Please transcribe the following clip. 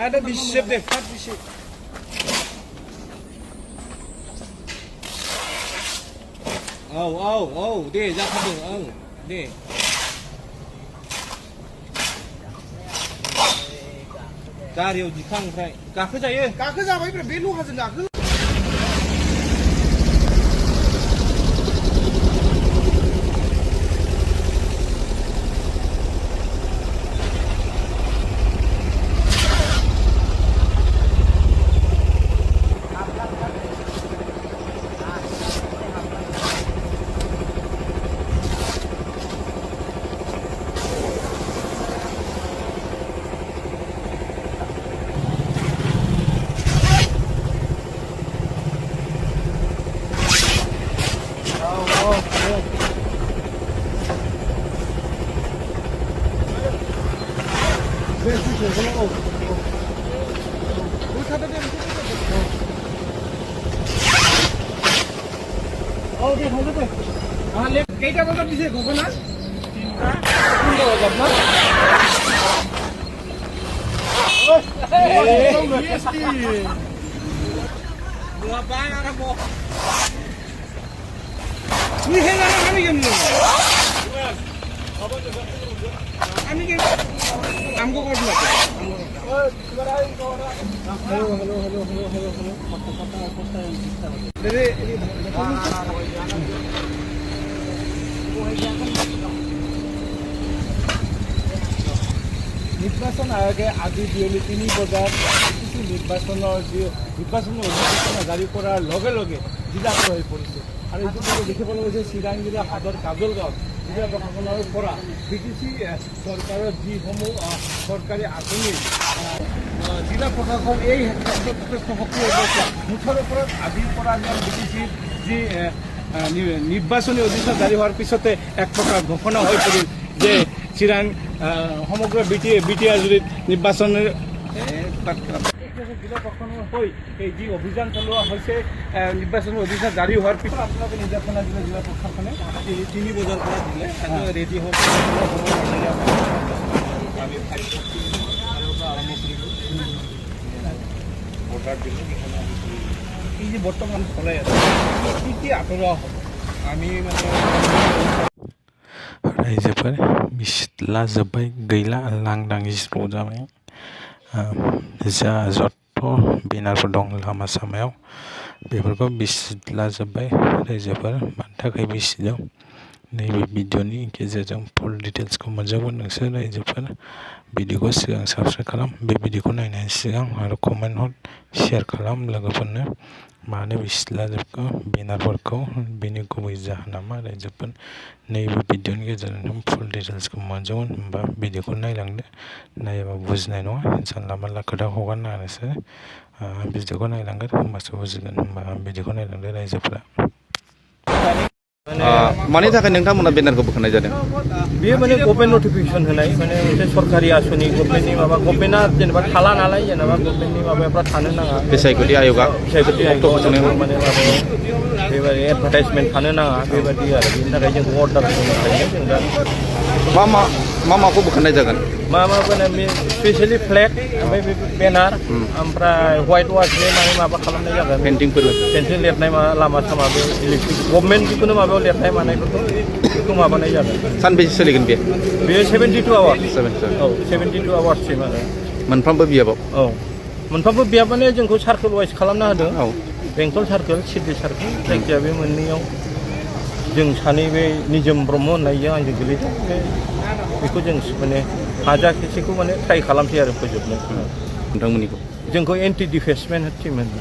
Ada bisip deh, bisip. Deh, jangan dong, deh. Gario di kang frai. Kakak saya. Kakak siapa ini? Belu hasil kakak. Kita bakal bisa kokonat? Tidak bakal nak. Berapa yang ada mau? Ini hendak kami gimana? Kami gimana? Kamu kau dulu. Hello. Dari নির্বাচন আয়োগে আজি বিয়লি 3 বজাত কিছু নির্বাচনৰ অধিসূচনা জাৰি কৰাৰ লগে লগে জিলা হৈ পৰিছে আৰু এইটো দেখিবলৈ গৈছে চিৰাং জিলা সদৰ কাজলগাঁও জিলা প্ৰশাসনৰ পৰা বিটিচি চৰকাৰৰ যিসমূহ চৰকাৰী আঁচনি জিলা প্ৰশাসন এই ক্ষেত্ৰত সক্ৰিয় হৈছে মুঠৰ ওপৰত আজিৰ পৰা বিটিচিৰ যি নিৰ্বাচনী অধিসূচনা জাৰি হোৱাৰ পিছতে এক প্ৰকাৰ ঘোষণা হৈ পৰিল যে চিৰাং সমগ্ৰ বিটিআৰ জুৰিত নিৰ্বাচনৰ জিলা প্ৰশাসনৰ হৈ এই যি অভিযান চলোৱা হৈছে নিৰ্বাচনী অধিসূচনা জাৰি হোৱাৰ পিছত আপোনালোকে নিৰ্দেশনা দিলে জিলা প্ৰশাসনে 3 বজাৰ পৰা দিলে ৰেডি হওক ভোটাৰ দিলে এই যে বৰ্তমান চলাই আছে কি আঁতৰোৱা হ'ব আমি মানে रायजोफोर बिसिला जोब्बाय गैला लांदां जिर' जाबाय जा जत' बेनारफोर दं लामा सामायाव बेफोरखौ बिसिला जोब्बाय रायजोफोर मानि थाखाय बिसिदों नैबे भिडिअनि गेजेरजों फुल डिटेल्सखौ मोनजोबगोन नोंसोर रायजोफोर भिडिअखौ सिगां साबस्क्राइब खालाम बे भिडिअखौ नायनायनि सिगां आरो कमेन्ट हर शेयार खालाम लोगोफोरनो मानो बिसिला जोबखो बेनारफोरखौ बेनि गुबै जाहोना मा रायजोफोर नैबे भिडिअनि गेजेरजों फुल डिटेल्सखौ मोनजोबगोन होमबा भिडिअखौ नायलांदो नायाबा बुजिनाय नङा जानला मानला खोथा हगारनो नाङा नोंसोर भिडिअखौ नायलांगोन होमबासो बुजिगोन होमबा भिडिअखौ नायलांदो रायजोफोरा मानि थाखाय नोंथांमोना बेनारखौ बोखारनाय जादों बेयो माने गभर्नमेन्ट नटिफिकेसन होनाय माने मोनसे सरकारि आसनि गभर्नमेन्टनि माबा गभर्नमेन्टआ जेनेबा थाला नालाय जेनेबा गभर्नमेन्टनि माबाफ्रा थानो नाङा बिसायख'थि आय'गा माने माबायाव बेबायदि एडभार्टाइजमेन्ट थानो नाङा बेबायदि आरो बेनि थाखाय जों अर्डार होनायखायनो जों दा माखौ बोखारनाय जागोन मा माने स्पेसियेलि फ्लेग ओमफ्राय बे बेनार ओमफ्राय व्हाइट वाशनि माने माबा खालामनाय जागोन पेन्टिं लिरनाय मा लामा सामा बे इलेक्ट्रिक गभर्नमेन्ट जिखुनु माबायाव लिरनाय मानायफोरखौ बेखौ माबानाय जागोन सानबेसे सोलिगोन बेयो 72 आवार्स औ 72 आवार्ससिम आरो मोनफ्रोमबो बियाबाव औ मोनफ्रोमबो बियाब माने जोंखौ सार्कोल वाइज खालामना होदों बेंटल सार्कोल सिडि सार्कोल जायखिया बे मोननैयाव जों सानै बे निजोम ब्रह्म होननायजों आंजों गोलैदों बेखौ जों माने हाजासेखौ माने ट्राइ खालामसै आरो फोजोबनो नोंथांमोननिखौ जोंखौ एन्टि डिफेसमेन्ट टिम होनो